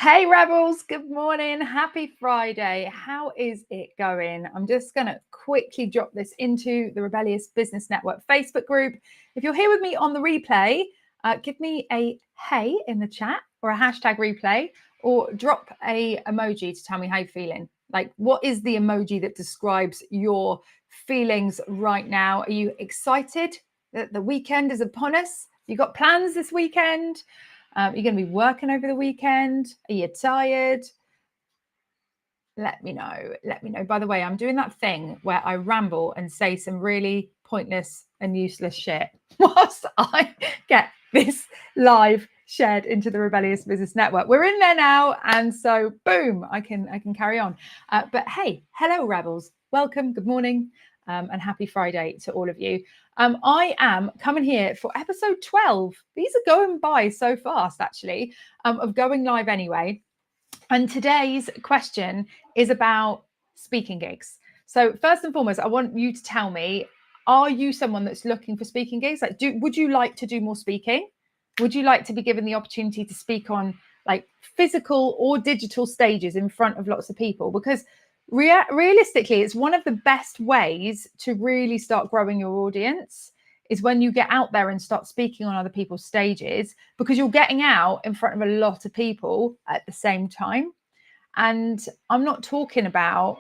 Hey Rebels, good morning. Happy Friday. How is it going? I'm just going to quickly drop this into the Rebellious Business Network Facebook group. If you're here with me on the replay, give me a hey in the chat or a hashtag replay, or drop a emoji to tell me how you're feeling. Like, what is the emoji that describes your feelings right now? Are you excited that the weekend is upon us? You got plans this weekend? You're going to be working over the weekend? Are you tired? Let me know. Let me know. By the way, I'm doing that thing where I ramble and say some really pointless and useless shit whilst I get this live shared into the Rebellious Business Network. We're in there now, and so boom, I can carry on. But hey, hello Rebels. Welcome. Good morning. And happy Friday to all of you. I am coming here for episode 12. These are going by so fast, actually, of going live anyway. And today's question is about speaking gigs. So first and foremost, I want you to tell me, are you someone that's looking for speaking gigs? Like, would you like to do more speaking? Would you like to be given the opportunity to speak on like physical or digital stages in front of lots of people? Because realistically, it's one of the best ways to really start growing your audience is when you get out there and start speaking on other people's stages, because you're getting out in front of a lot of people at the same time. And I'm not talking about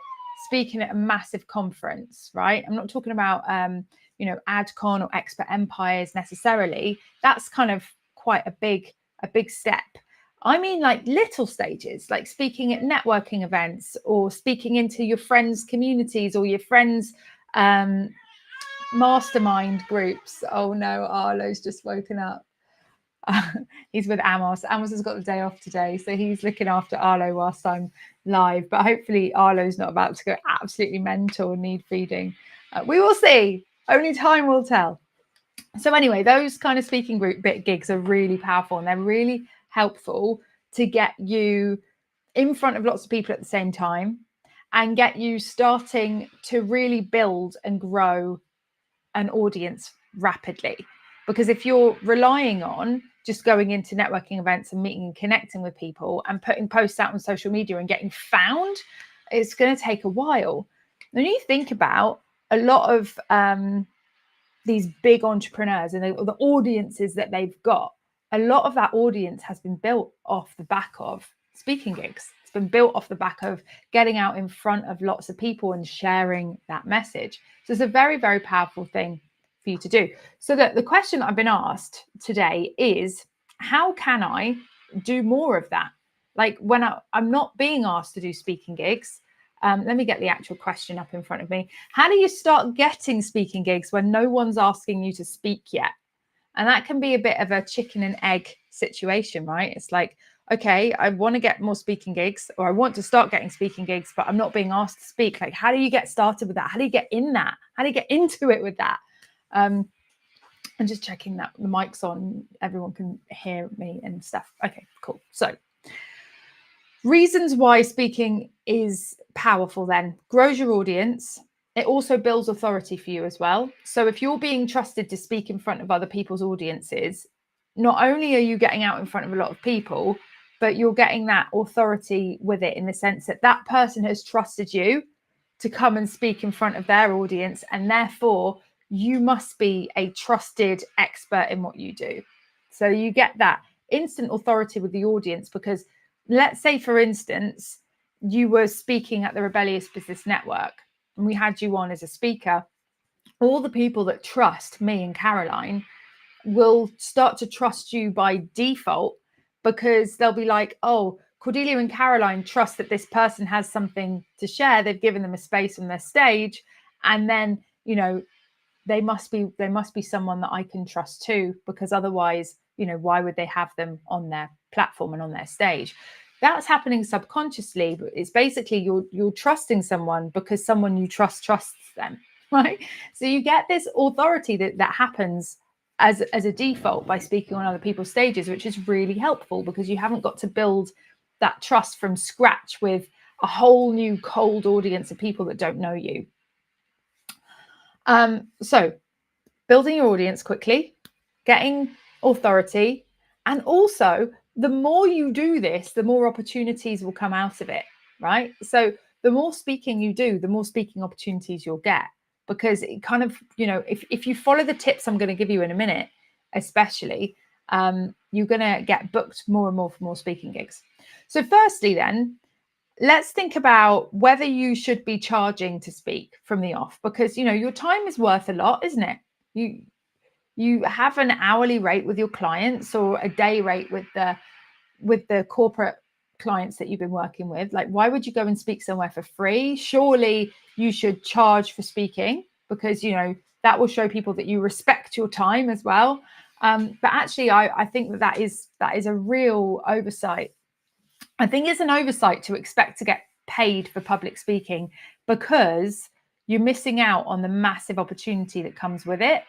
speaking at a massive conference, right? I'm not talking about, AdCon or Expert Empires necessarily. That's kind of quite a big step. I mean, like little stages, like speaking at networking events or speaking into your friends' communities or your friends' mastermind groups. Oh no, Arlo's just woken up. He's with Amos. Amos has got the day off today, so he's looking after Arlo whilst I'm live. But hopefully Arlo's not about to go absolutely mental and need feeding. We will see. Only time will tell. So anyway, those kind of speaking group bit gigs are really powerful, and they're really helpful to get you in front of lots of people at the same time and get you starting to really build and grow an audience rapidly. Because if you're relying on just going into networking events and meeting and connecting with people and putting posts out on social media and getting found, it's going to take a while. When you think about a lot of these big entrepreneurs and the audiences that they've got, a lot of that audience has been built off the back of speaking gigs. It's been built off the back of getting out in front of lots of people and sharing that message. So it's a very, very powerful thing for you to do. So that the question I've been asked today is, how can I do more of that? Like when I'm not being asked to do speaking gigs. Let me get the actual question up in front of me. How do you start getting speaking gigs when no one's asking you to speak yet? And that can be a bit of a chicken and egg situation, right? It's like, okay, I want to get more speaking gigs, or I want to start getting speaking gigs, but I'm not being asked to speak. Like, how do you get started with that? How do you get in that? How do you get into it with that? I'm just checking that the mic's on, everyone can hear me and stuff. Okay, cool. So reasons why speaking is powerful then: grows your audience. It also builds authority for you as well. So if you're being trusted to speak in front of other people's audiences, not only are you getting out in front of a lot of people, but you're getting that authority with it, in the sense that that person has trusted you to come and speak in front of their audience, and therefore you must be a trusted expert in what you do. So you get that instant authority with the audience, because let's say, for instance, you were speaking at the Rebellious Business Network and we had you on as a speaker. All the people that trust me and Caroline will start to trust you by default, because they'll be like, oh, Cordelia and Caroline trust that this person has something to share. They've given them a space on their stage. And then, they must be someone that I can trust too, because otherwise, why would they have them on their platform and on their stage? That's happening subconsciously, but it's basically you're trusting someone because someone you trust trusts them, right? So you get this authority that happens as a default by speaking on other people's stages, which is really helpful because you haven't got to build that trust from scratch with a whole new cold audience of people that don't know you. So building your audience quickly, getting authority, and also the more you do this, the more opportunities will come out of it, right? So the more speaking you do, the more speaking opportunities you'll get, because it kind of, if you follow the tips I'm going to give you in a minute, especially, you're going to get booked more and more for more speaking gigs. So firstly, then, let's think about whether you should be charging to speak from the off, because, your time is worth a lot, isn't it? You have an hourly rate with your clients, or a day rate with the corporate clients that you've been working with. Like, why would you go and speak somewhere for free? Surely you should charge for speaking, because that will show people that you respect your time as well. But actually, I think that is a real oversight. I think it's an oversight to expect to get paid for public speaking, because you're missing out on the massive opportunity that comes with it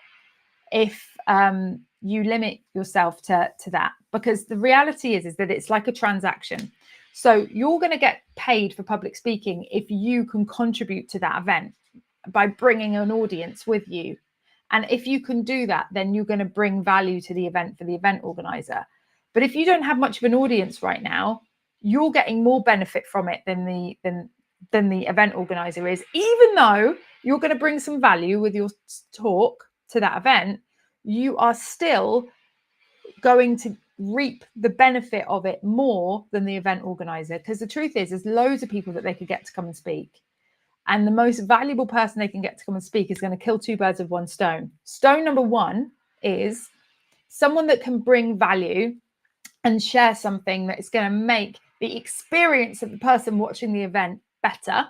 if you limit yourself to that. Because the reality is that it's like a transaction. So you're going to get paid for public speaking if you can contribute to that event by bringing an audience with you. And if you can do that, then you're going to bring value to the event for the event organizer. But if you don't have much of an audience right now, you're getting more benefit from it than the event organizer is. Even though you're going to bring some value with your talk to that event, you are still going to reap the benefit of it more than the event organizer. Because the truth is, there's loads of people that they could get to come and speak. And the most valuable person they can get to come and speak is going to kill two birds with one stone. Stone number one is someone that can bring value and share something that is going to make the experience of the person watching the event better.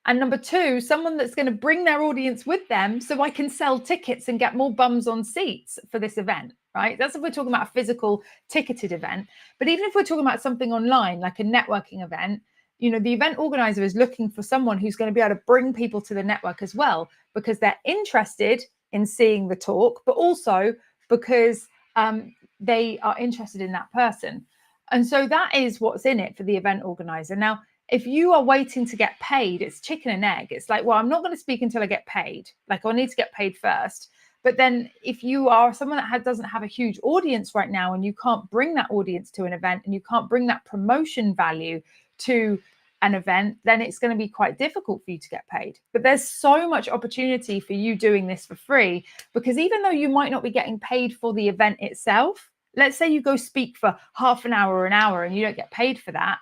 And number two, someone that's going to bring their audience with them, so I can sell tickets and get more bums on seats for this event, right? That's if we're talking about a physical ticketed event. But even if we're talking about something online, like a networking event, the event organizer is looking for someone who's going to be able to bring people to the network as well, because they're interested in seeing the talk, but also because they are interested in that person. And so that is what's in it for the event organizer. Now, if you are waiting to get paid, it's chicken and egg. It's like, well, I'm not going to speak until I get paid. Like, I need to get paid first. But then if you are someone that doesn't have a huge audience right now, and you can't bring that audience to an event, and you can't bring that promotion value to an event, then it's going to be quite difficult for you to get paid. But there's so much opportunity for you doing this for free, because even though you might not be getting paid for the event itself, let's say you go speak for half an hour or an hour and you don't get paid for that.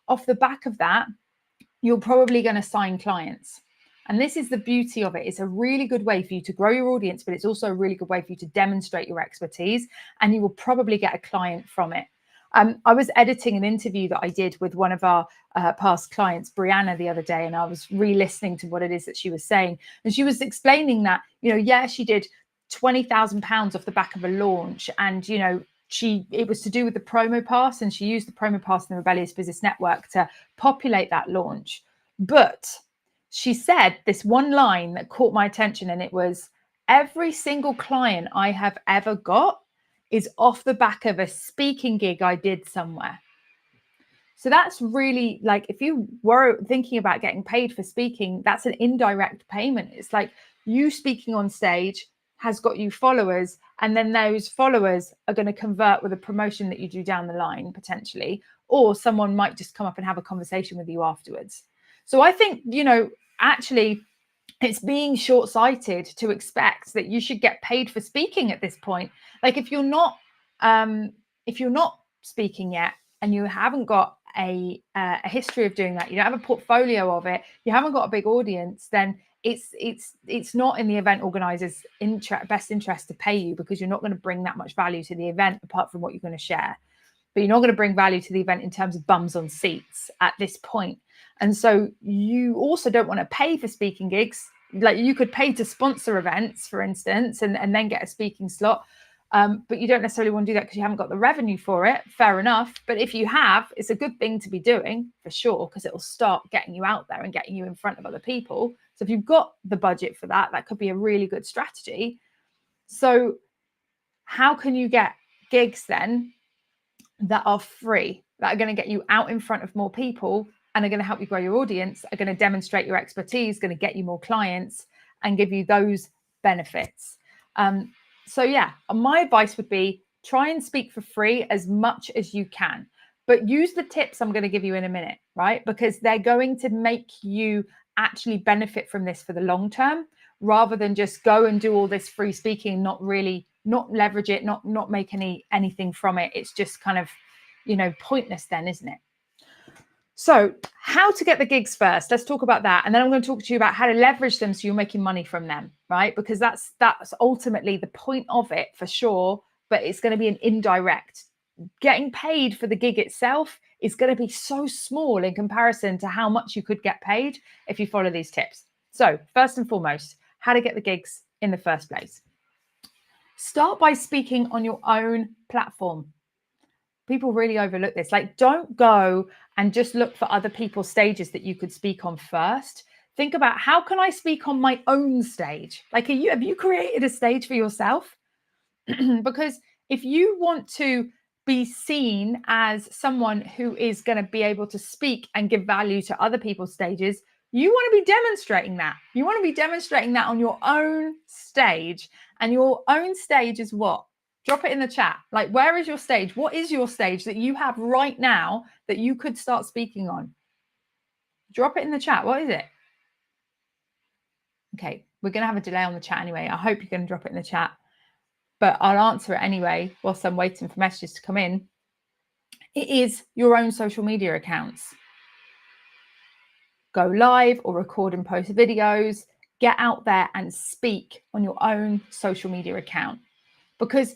Off the back of that, you're probably going to sign clients. And this is the beauty of it. It's a really good way for you to grow your audience, but it's also a really good way for you to demonstrate your expertise, and you will probably get a client from it. I was editing an interview that I did with one of our past clients, Brianna, the other day, and I was re-listening to what it is that she was saying. And she was explaining that, she did £20,000 off the back of a launch, and, it was to do with the promo pass, and she used the promo pass in the Rebellious Business Network to populate that launch. But she said this one line that caught my attention, and it was, every single client I have ever got is off the back of a speaking gig I did somewhere. So that's really, like, if you were thinking about getting paid for speaking, that's an indirect payment. It's like you speaking on stage has got you followers, and then those followers are going to convert with a promotion that you do down the line potentially, or someone might just come up and have a conversation with you afterwards. So I think, actually it's being short-sighted to expect that you should get paid for speaking at this point. Like, if you're not speaking yet, and you haven't got a history of doing that, you don't have a portfolio of it, you haven't got a big audience, then it's not in the event organizer's best interest to pay you, because you're not going to bring that much value to the event apart from what you're going to share. But you're not going to bring value to the event in terms of bums on seats at this point. And so you also don't want to pay for speaking gigs. Like, you could pay to sponsor events, for instance, and then get a speaking slot. But you don't necessarily want to do that because you haven't got the revenue for it. Fair enough. But if you have, it's a good thing to be doing for sure, because it will start getting you out there and getting you in front of other people. So if you've got the budget for that, that could be a really good strategy. So how can you get gigs then that are free, that are going to get you out in front of more people and are going to help you grow your audience, are going to demonstrate your expertise, going to get you more clients and give you those benefits? So yeah, my advice would be try and speak for free as much as you can, but use the tips I'm going to give you in a minute, right? Because they're going to make you actually benefit from this for the long term, rather than just go and do all this free speaking, not leverage it, not make anything from it. It's just kind of, pointless then, isn't it? So how to get the gigs first, let's talk about that. And then I'm going to talk to you about how to leverage them so you're making money from them, right? Because that's ultimately the point of it for sure, but it's going to be an indirect. Getting paid for the gig itself is going to be so small in comparison to how much you could get paid if you follow these tips. So first and foremost, how to get the gigs in the first place. Start by speaking on your own platform. People really overlook this. Like, don't go and just look for other people's stages that you could speak on first. Think about, how can I speak on my own stage? Like, have you created a stage for yourself? Because if you want to be seen as someone who is going to be able to speak and give value to other people's stages, you want to be demonstrating that. You want to be demonstrating that on your own stage. And your own stage is what? Drop it in the chat. Like, where is your stage? What is your stage that you have right now that you could start speaking on? Drop it in the chat. What is it? Okay, we're going to have a delay on the chat anyway. I hope you're going to drop it in the chat, but I'll answer it anyway whilst I'm waiting for messages to come in. It is your own social media accounts. Go live or record and post videos. Get out there and speak on your own social media account, because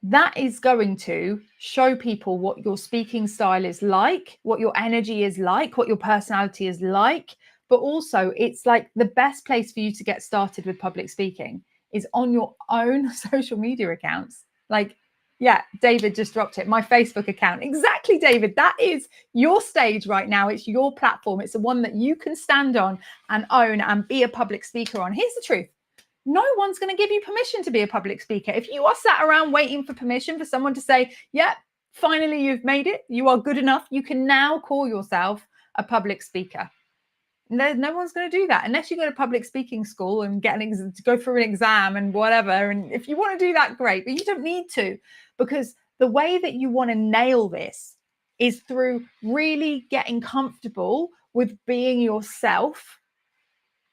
that is going to show people what your speaking style is like, what your energy is like, what your personality is like. But also, it's like the best place for you to get started with public speaking is on your own social media accounts. Like, yeah, David just dropped it. My Facebook account. Exactly, David. That is your stage right now. It's your platform. It's the one that you can stand on and own and be a public speaker on. Here's the truth. No one's going to give you permission to be a public speaker. If you are sat around waiting for permission for someone to say, yeah, finally you've made it, you are good enough, you can now call yourself a public speaker. No one's going to do that unless you go to public speaking school and get to go through an exam and whatever. And if you want to do that, great, but you don't need to, because the way that you want to nail this is through really getting comfortable with being yourself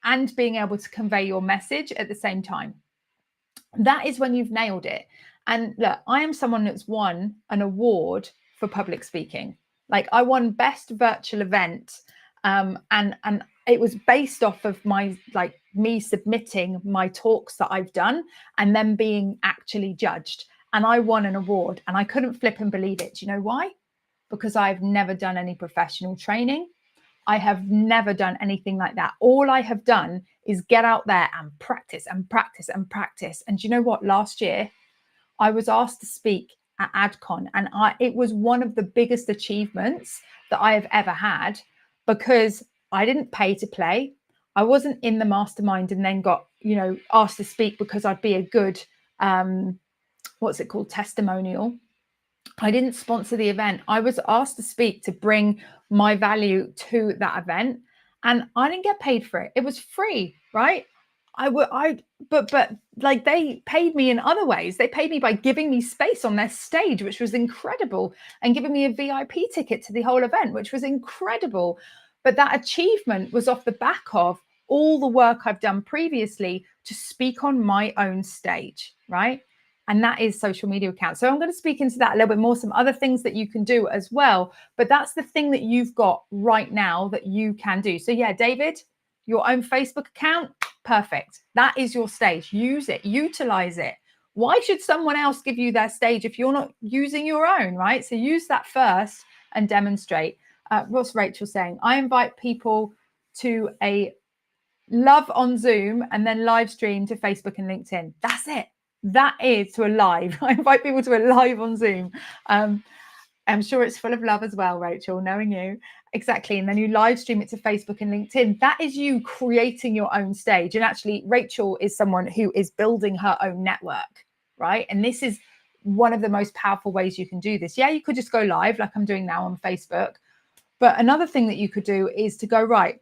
and being able to convey your message at the same time. That is when you've nailed it. And look, I am someone that's won an award for public speaking. Like, I won best virtual event, and it was based off of me submitting my talks that I've done and then being actually judged. And I won an award, and I couldn't flip and believe it. Do you know why? Because I've never done any professional training. I have never done anything like that. All I have done is get out there and practice and practice and practice. And do you know what? Last year, I was asked to speak at AdCon, and it was one of the biggest achievements that I have ever had, because I didn't pay to play. I wasn't in the mastermind and then got, asked to speak because I'd be a good, testimonial. I didn't sponsor the event. I was asked to speak to bring my value to that event, and I didn't get paid for it. It was free, right? But they paid me in other ways. They paid me by giving me space on their stage, which was incredible, and giving me a VIP ticket to the whole event, which was incredible. But that achievement was off the back of all the work I've done previously to speak on my own stage, right? And that is social media accounts. So I'm going to speak into that a little bit more, some other things that you can do as well. But that's the thing that you've got right now that you can do. So yeah, David, your own Facebook account, perfect. That is your stage. Use it, utilize it. Why should someone else give you their stage if you're not using your own, right? So use that first and demonstrate. What's Rachel saying? I invite people to a love on Zoom and then live stream to Facebook and LinkedIn. That's it. That is to a live. I invite people to a live on Zoom. I'm sure it's full of love as well, Rachel, knowing you. Exactly. And then you live stream it to Facebook and LinkedIn. That is you creating your own stage. And actually, Rachel is someone who is building her own network, right? And this is one of the most powerful ways you can do this. Yeah, you could just go live like I'm doing now on Facebook. But another thing that you could do is to go, right,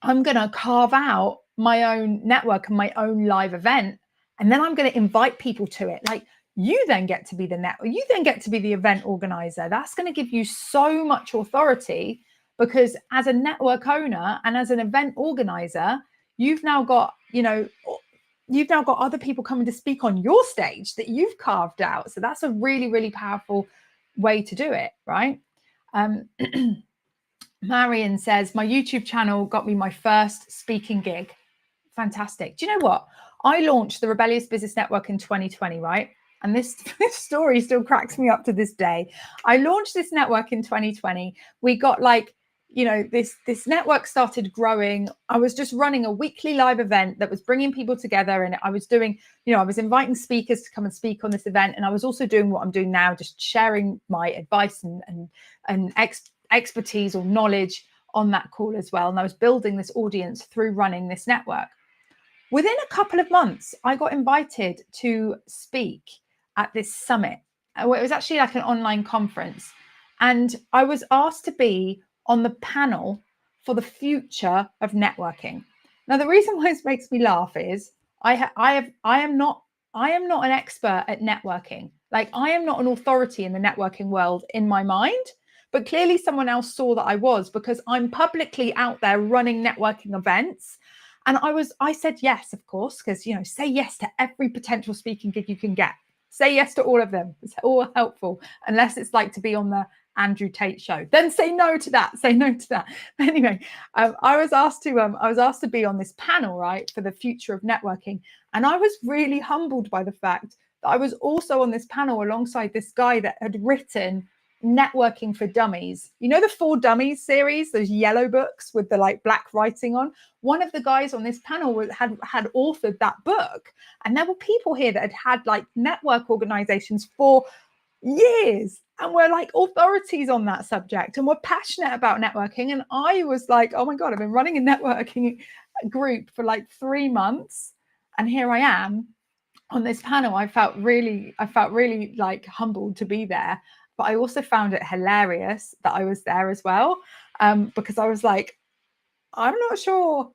I'm going to carve out my own network and my own live event. And then I'm going to invite people to it. Like, you then get to be you then get to be the event organizer. That's going to give you so much authority, because as a network owner and as an event organizer, you've now got, you've now got other people coming to speak on your stage that you've carved out. So that's a really, really powerful way to do it, right? Marion says, my YouTube channel got me my first speaking gig. Fantastic. Do you know what? I launched the Rebellious Business Network in 2020, right? And this story still cracks me up to this day. I launched this network in 2020. We got this network started growing. I was just running a weekly live event that was bringing people together. And I was doing, I was inviting speakers to come and speak on this event. And I was also doing what I'm doing now, just sharing my advice and expertise or knowledge on that call as well. And I was building this audience through running this network. Within a couple of months, I got invited to speak at this summit. It was actually like an online conference. And I was asked to be on the panel for the future of networking. Now, the reason why this makes me laugh is I am not an expert at networking. Like, I am not an authority in the networking world in my mind, but clearly someone else saw that I was, because I'm publicly out there running networking events. And I said yes, of course, because, say yes to every potential speaking gig you can get. Say yes to all of them. It's all helpful, unless it's like to be on the Andrew Tate show. Then say no to that. Say no to that. Anyway, I was asked to be on this panel, right, for the future of networking, and I was really humbled by the fact that I was also on this panel alongside this guy that had written Networking for Dummies. You know the 4 Dummies series, those yellow books with the black writing on? One of the guys on this panel had authored that book. And there were people here that had network organizations for years and were authorities on that subject and were passionate about networking. And I was like, oh my God, I've been running a networking group for 3 months. And here I am on this panel. I felt really humbled to be there. But I also found it hilarious that I was there as well, because I was like, I'm not sure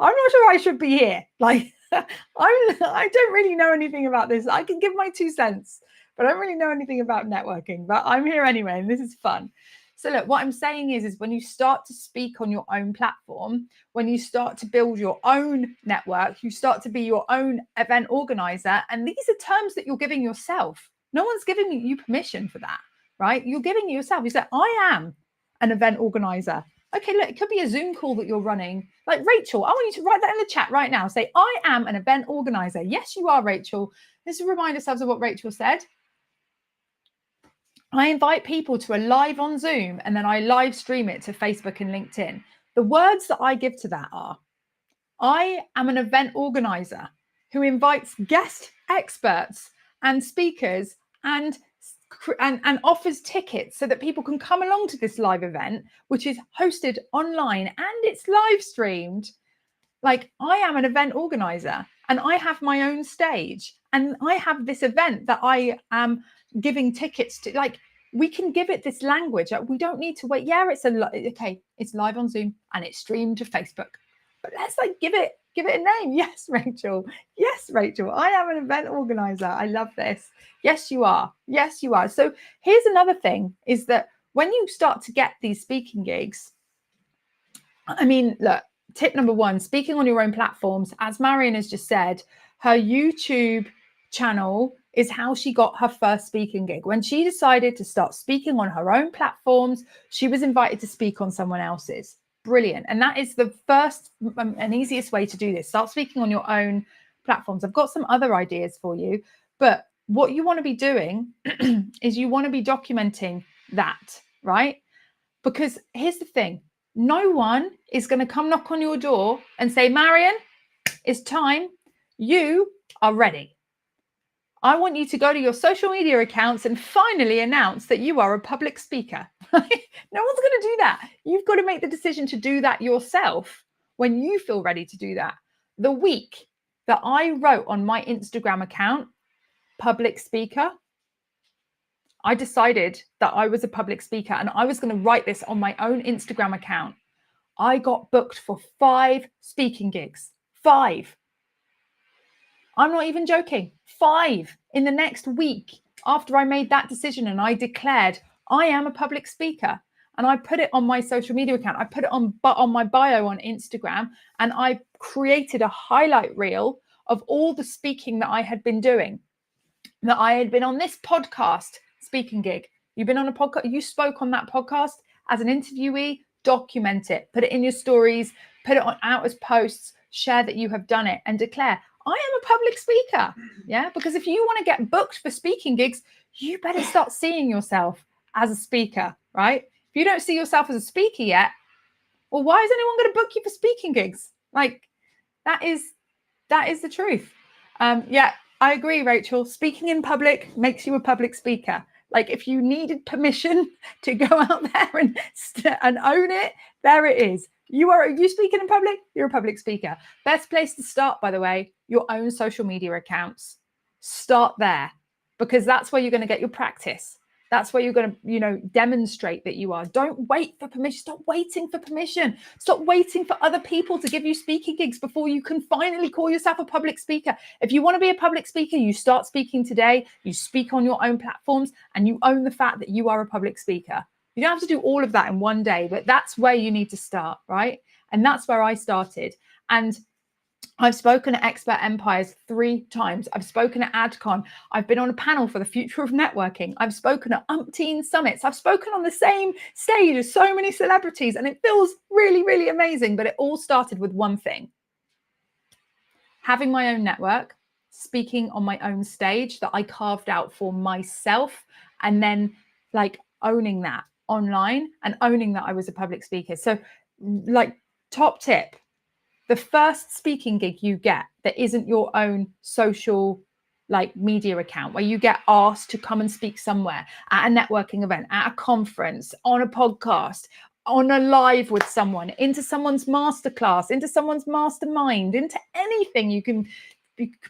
I should be here. I don't really know anything about this. I can give my 2 cents, but I don't really know anything about networking. But I'm here anyway, and this is fun. So look, what I'm saying is when you start to speak on your own platform, when you start to build your own network, you start to be your own event organizer. And these are terms that you're giving yourself. No one's giving you permission for that, right? You're giving it yourself. You say, I am an event organizer. Okay, look, it could be a Zoom call that you're running. Like Rachel, I want you to write that in the chat right now. Say, I am an event organizer. Yes, you are, Rachel. Let's remind ourselves of what Rachel said. I invite people to a live on Zoom, and then I live stream it to Facebook and LinkedIn. The words that I give to that are, I am an event organizer who invites guest experts and speakers and offers tickets so that people can come along to this live event, which is hosted online and it's live streamed. I am an event organizer and I have my own stage and I have this event that I am giving tickets to. We can give it this language. We don't need to wait. Yeah, it's live on Zoom and it's streamed to Facebook, but let's give it a name. Yes, Rachel. Yes, Rachel. I am an event organizer. I love this. Yes, you are. Yes, you are. So here's another thing is that when you start to get these speaking gigs, I mean, look, tip number 1, speaking on your own platforms. As Marion has just said, her YouTube channel is how she got her first speaking gig. When she decided to start speaking on her own platforms, she was invited to speak on someone else's. Brilliant. And that is the first and easiest way to do this. Start speaking on your own platforms. I've got some other ideas for you, but what you want to be doing is you want to be documenting that, right? Because here's the thing. No one is going to come knock on your door and say, Marion, it's time. You are ready. I want you to go to your social media accounts and finally announce that you are a public speaker. No one's going to do that. You've got to make the decision to do that yourself when you feel ready to do that. The week that I wrote on my Instagram account, public speaker, I decided that I was a public speaker and I was going to write this on my own Instagram account. I got booked for 5 speaking gigs. 5. I'm not even joking. 5 in the next week after I made that decision and I declared I am a public speaker. And I put it on my social media account. I put it on my bio on Instagram, and I created a highlight reel of all the speaking that I had been doing. That I had been on this podcast speaking gig. You've been on a podcast, you spoke on that podcast as an interviewee, document it, put it in your stories, put it out as posts, share that you have done it, and declare, I am a public speaker. Yeah, because if you want to get booked for speaking gigs, you better start seeing yourself as a speaker, right? If you don't see yourself as a speaker yet, well, why is anyone going to book you for speaking gigs? Like, that is the truth. Yeah, I agree, Rachel. Speaking in public makes you a public speaker. Like, if you needed permission to go out there and own it, there it is. You speaking in public, you're a public speaker. Best place to start, by the way, your own social media accounts. Start there, because that's where you're going to get your practice. That's where you're going to, demonstrate that you are. Don't wait for permission. Stop waiting for permission. Stop waiting for other people to give you speaking gigs before you can finally call yourself a public speaker. If you want to be a public speaker, you start speaking today. You speak on your own platforms, and you own the fact that you are a public speaker. You don't have to do all of that in one day, but that's where you need to start, right? And that's where I started. And I've spoken at Expert Empires 3 times. I've spoken at AdCon. I've been on a panel for the future of networking. I've spoken at umpteen summits. I've spoken on the same stage as so many celebrities, and it feels really, really amazing. But it all started with one thing: having my own network, speaking on my own stage that I carved out for myself, and then owning that online and owning that I was a public speaker. So top tip: the first speaking gig you get that isn't your own social media account, where you get asked to come and speak somewhere, at a networking event, at a conference, on a podcast, on a live with someone, into someone's masterclass, into someone's mastermind, into anything you could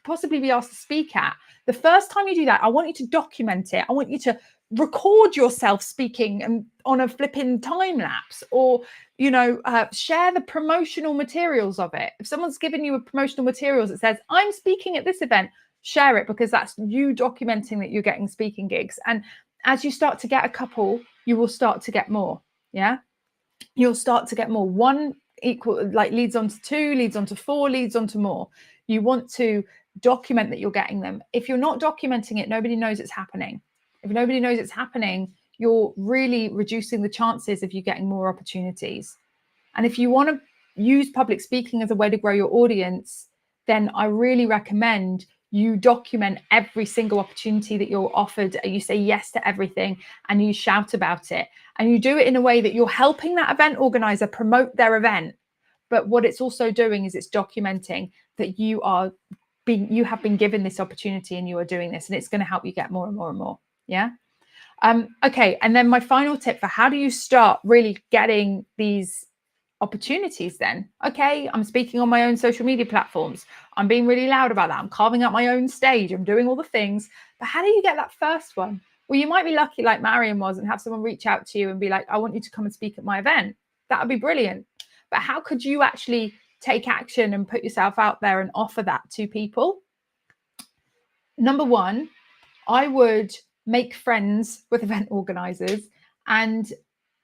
possibly be asked to speak at. The first time you do that, I want you to document it. I want you to record yourself speaking and on a flipping time lapse, or share the promotional materials of it. If someone's given you a promotional materials that says, I'm speaking at this event, share it, because that's you documenting that you're getting speaking gigs. And as you start to get a couple, you will start to get more. Yeah, you'll start to get more. 1 equal leads on to 2, leads on to 4, leads on to more. You want to document that you're getting them. If you're not documenting it, nobody knows it's happening. If nobody knows it's happening, you're really reducing the chances of you getting more opportunities. And if you want to use public speaking as a way to grow your audience, then I really recommend you document every single opportunity that you're offered. You say yes to everything, and you shout about it. And you do it in a way that you're helping that event organizer promote their event. But what it's also doing is it's documenting that you have been given this opportunity and you are doing this, and it's going to help you get more and more and more. Yeah. Okay. And then my final tip for how do you start really getting these opportunities then? Okay, I'm speaking on my own social media platforms. I'm being really loud about that. I'm carving out my own stage. I'm doing all the things. But how do you get that first one? Well, you might be lucky like Marion was and have someone reach out to you and be like, I want you to come and speak at my event. That would be brilliant. But how could you actually take action and put yourself out there and offer that to people? Number 1, I would make friends with event organizers and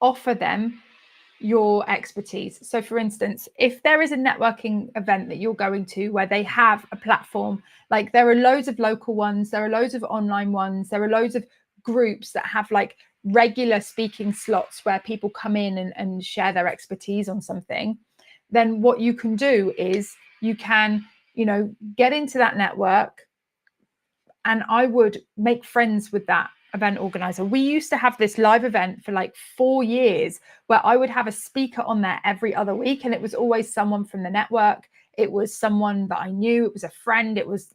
offer them your expertise. So for instance, if there is a networking event that you're going to where they have a platform, like there are loads of local ones, there are loads of online ones, there are loads of groups that have regular speaking slots where people come in and share their expertise on something, then what you can do is you can, get into that network. And I would make friends with that event organizer. We used to have this live event for 4 years where I would have a speaker on there every other week. And it was always someone from the network. It was someone that I knew. It was a friend. It was,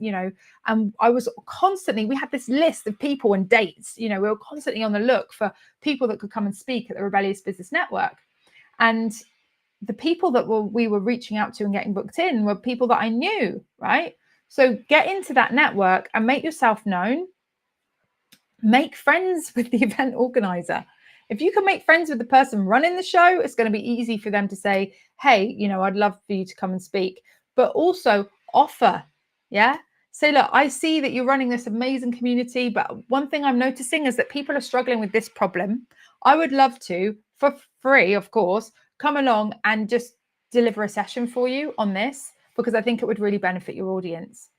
and I was constantly, we had this list of people and dates, we were constantly on the look for people that could come and speak at the Rebellious Business Network. And the people that we were reaching out to and getting booked in were people that I knew, right? So get into that network and make yourself known. Make friends with the event organizer. If you can make friends with the person running the show, it's going to be easy for them to say, hey, I'd love for you to come and speak, but also offer. Yeah. say, look, I see that you're running this amazing community, but one thing I'm noticing is that people are struggling with this problem. I would love to, for free, of course, come along and just deliver a session for you on this, because I think it would really benefit your audience.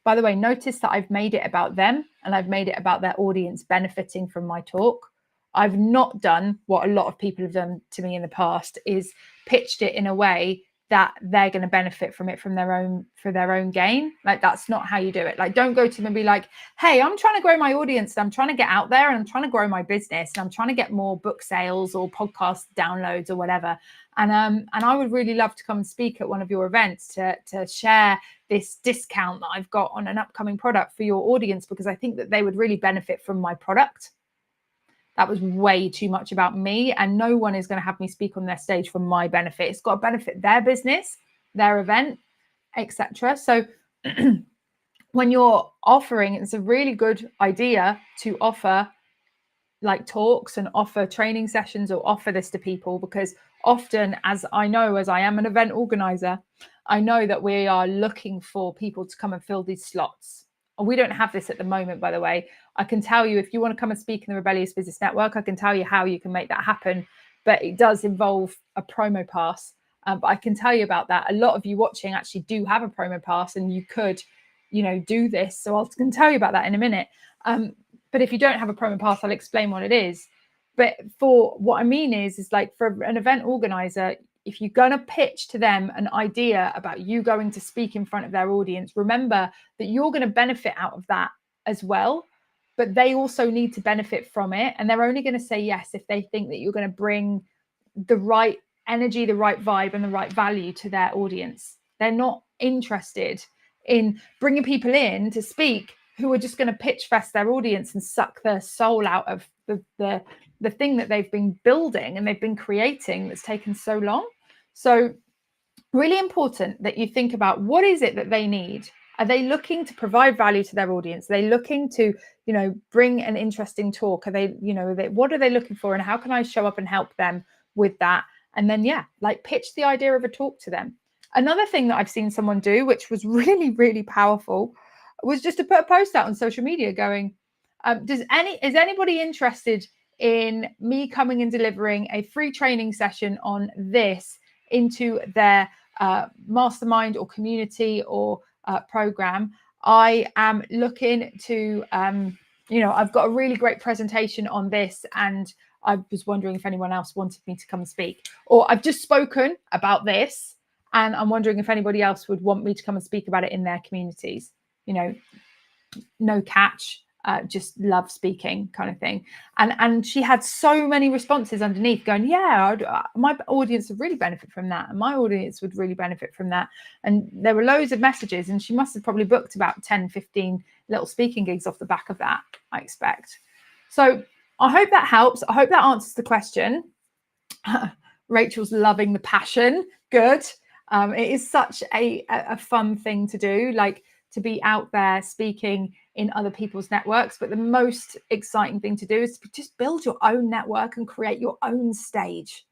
By the way, notice that I've made it about them and I've made it about their audience benefiting from my talk. I've not done what a lot of people have done to me in the past, is pitched it in a way that they're going to benefit from it for their own gain. Like, that's not how you do it. Like, don't go to them and be like, hey, I'm trying to grow my audience, and I'm trying to get out there, and I'm trying to grow my business, and I'm trying to get more book sales or podcast downloads or whatever. And I would really love to come and speak at one of your events to share this discount that I've got on an upcoming product for your audience, because I think that they would really benefit from my product. That was way too much about me, and no one is going to have me speak on their stage for my benefit. It's got to benefit their business, their event, etc. So when you're offering, it's a really good idea to offer like talks and offer training sessions or offer this to people, because often, as I know, as I am an event organizer, I know that we are looking for people to come and fill these slots. And we don't have this at the moment, by the way. I can tell you, if you want to come and speak in the Rebellious Business Network, I can tell you how you can make that happen, but it does involve a promo pass. But I can tell you about that. A lot of you watching actually do have a promo pass, and you could, do this. So I can tell you about that in a minute. But if you don't have a promo pass, I'll explain what it is. But for what I mean is like, for an event organizer, if you're going to pitch to them an idea about you going to speak in front of their audience, remember that you're going to benefit out of that as well, but they also need to benefit from it. And they're only going to say yes if they think that you're going to bring the right energy, the right vibe, and the right value to their audience. They're not interested in bringing people in to speak who are just going to pitch fest their audience and suck their soul out of the thing that they've been building and they've been creating that's taken so long. So really important that you think about, what is it that they need? Are they looking to provide value to their audience? Are they looking to, bring an interesting talk? Are they, what are they looking for? And how can I show up and help them with that? And then, pitch the idea of a talk to them. Another thing that I've seen someone do, which was really, really powerful, was just to put a post out on social media going, is anybody interested in me coming and delivering a free training session on this into their mastermind or community or program? I am looking to, I've got a really great presentation on this, and I was wondering if anyone else wanted me to come and speak. Or I've just spoken about this, and I'm wondering if anybody else would want me to come and speak about it in their communities. No catch, just love speaking kind of thing. And she had so many responses underneath going, my audience would really benefit from that, and my audience would really benefit from that. And there were loads of messages, and she must have probably booked about 10-15 little speaking gigs off the back of that, I expect. So I hope that helps. I hope that answers the question. Rachel's loving the passion. Good. It is such a fun thing to do, like to be out there speaking in other people's networks. But the most exciting thing to do is to just build your own network and create your own stage,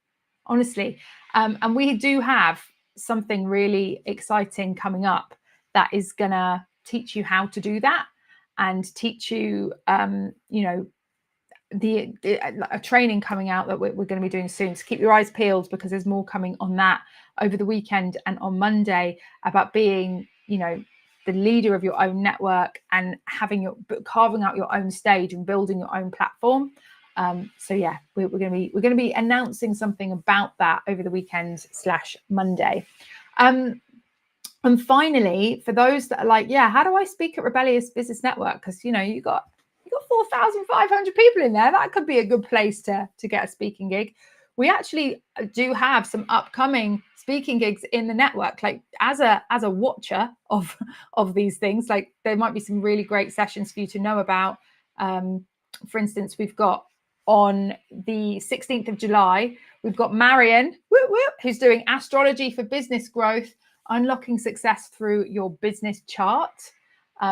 honestly. And we do have something really exciting coming up that is going to teach you how to do that, and teach you, a training coming out that we're going to be doing soon. So keep your eyes peeled, because there's more coming on that over the weekend and on Monday, about being, the leader of your own network and carving out your own stage and building your own platform. We're going to be announcing something about that over the weekend / Monday. And finally, for those that are like, how do I speak at Rebellious Business Network? Because you got 4,500 people in there. That could be a good place to get a speaking gig. We actually do have some upcoming speaking gigs in the network. Like, as a watcher of these things, like, there might be some really great sessions for you to know about. For instance, we've got on the 16th of July, we've got Marion, who's doing Astrology for Business Growth, Unlocking Success Through Your Business Chart.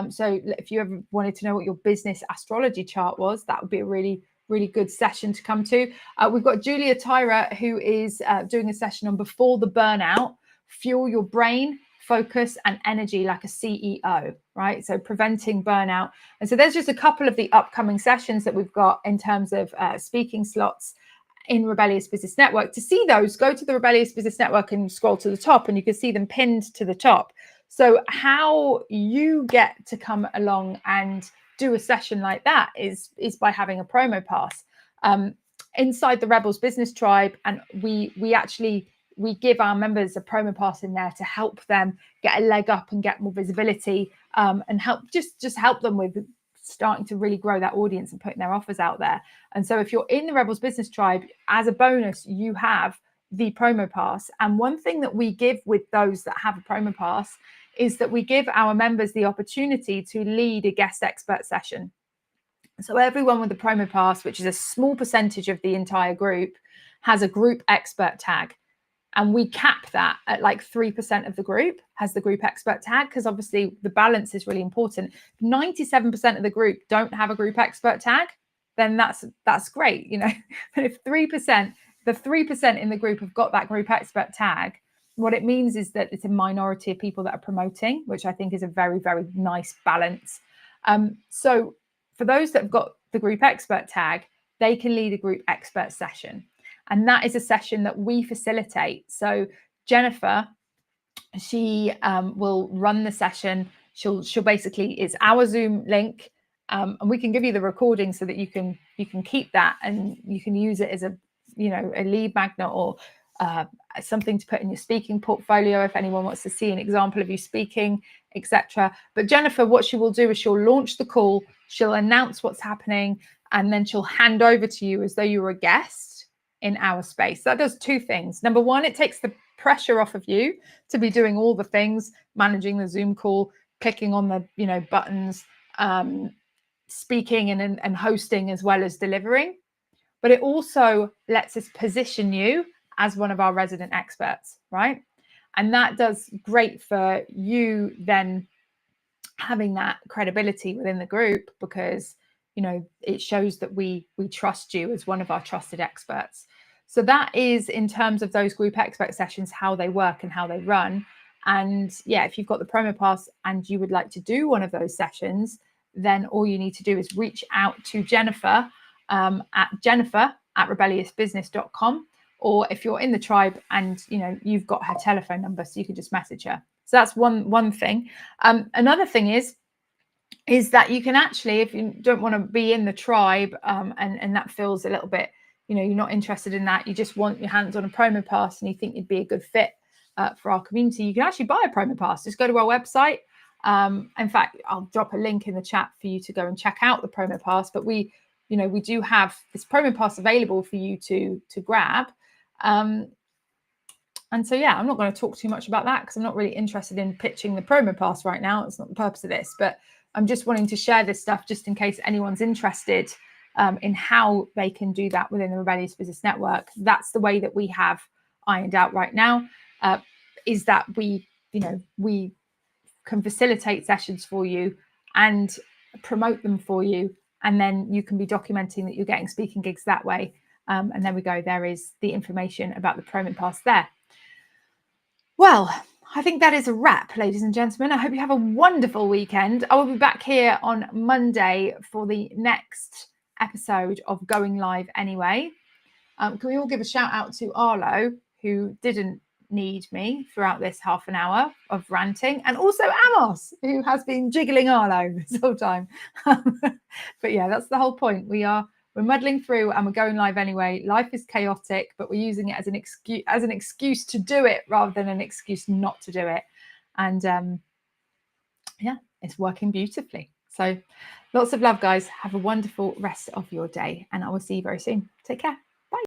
So if you ever wanted to know what your business astrology chart was, that would be a really, really good session to come to. We've got Julia Tyra, who is doing a session on Before the Burnout, Fuel Your Brain, focus and energy like a CEO, right? So preventing burnout. And so there's just a couple of the upcoming sessions that we've got in terms of speaking slots in Rebellious Business Network. To see those, go to the Rebellious Business Network and scroll to the top, and you can see them pinned to the top. So how you get to come along and do a session like that is by having a promo pass inside the Rebels Business Tribe, and we give our members a promo pass in there to help them get a leg up and get more visibility, and help just help them with starting to really grow that audience and putting their offers out there. And so if you're in the Rebels Business Tribe, as a bonus, you have the promo pass. And one thing that we give with those that have a promo pass is that we give our members the opportunity to lead a guest expert session. So everyone with the promo pass, which is a small percentage of the entire group, has a group expert tag. And we cap that at like 3% of the group has the group expert tag, because obviously the balance is really important. 97% of the group don't have a group expert tag, then that's great, you know. But if the 3% in the group have got that group expert tag, what it means is that it's a minority of people that are promoting, which I think is a very, very nice balance. So for those that have got the group expert tag, they can lead a group expert session. And that is a session that we facilitate. So Jennifer, she will run the session. She'll basically, it's our Zoom link, and we can give you the recording so that you can keep that, and you can use it as a lead magnet or something to put in your speaking portfolio if anyone wants to see an example of you speaking, etc. But Jennifer, what she will do is she'll launch the call, she'll announce what's happening, and then she'll hand over to you as though you were a guest in our space. That does two things. Number one, it takes the pressure off of you to be doing all the things, managing the Zoom call, clicking on the buttons, speaking and hosting as well as delivering. But it also lets us position you as one of our resident experts, right? And that does great for you then having that credibility within the group, because it shows that we trust you as one of our trusted experts. So that is, in terms of those group expert sessions, how they work and how they run. And yeah, if you've got the promo pass and you would like to do one of those sessions, then all you need to do is reach out to Jennifer at jennifer@rebelliousbusiness.com, or if you're in the tribe and you've got her telephone number, so you can just message her. So that's one thing. Another thing is that you can actually, if you don't want to be in the tribe, and that feels a little bit, you're not interested in that, you just want your hands on a promo pass and you think you'd be a good fit for our community, you can actually buy a promo pass. Just go to our website. In fact, I'll drop a link in the chat for you to go and check out the promo pass. But we do have this promo pass available for you to grab. And so, yeah, I'm not going to talk too much about that because I'm not really interested in pitching the promo pass right now. It's not the purpose of this, but I'm just wanting to share this stuff just in case anyone's interested in how they can do that within the Rebellious Business Network. That's the way that we have ironed out right now, is that we can facilitate sessions for you and promote them for you. And then you can be documenting that you're getting speaking gigs that way. And there we go. There is the information about the promo pass there. Well, I think that is a wrap, ladies and gentlemen. I hope you have a wonderful weekend. I will be back here on Monday for the next episode of Going Live Anyway. Can we all give a shout out to Arlo, who didn't need me throughout this half an hour of ranting, and also Amos, who has been jiggling Arlo this whole time. But yeah, that's the whole point. We're muddling through and we're going live anyway. Life is chaotic, but we're using it as an excuse to do it rather than an excuse not to do it. And yeah, it's working beautifully. So lots of love, guys. Have a wonderful rest of your day, and I will see you very soon. Take care.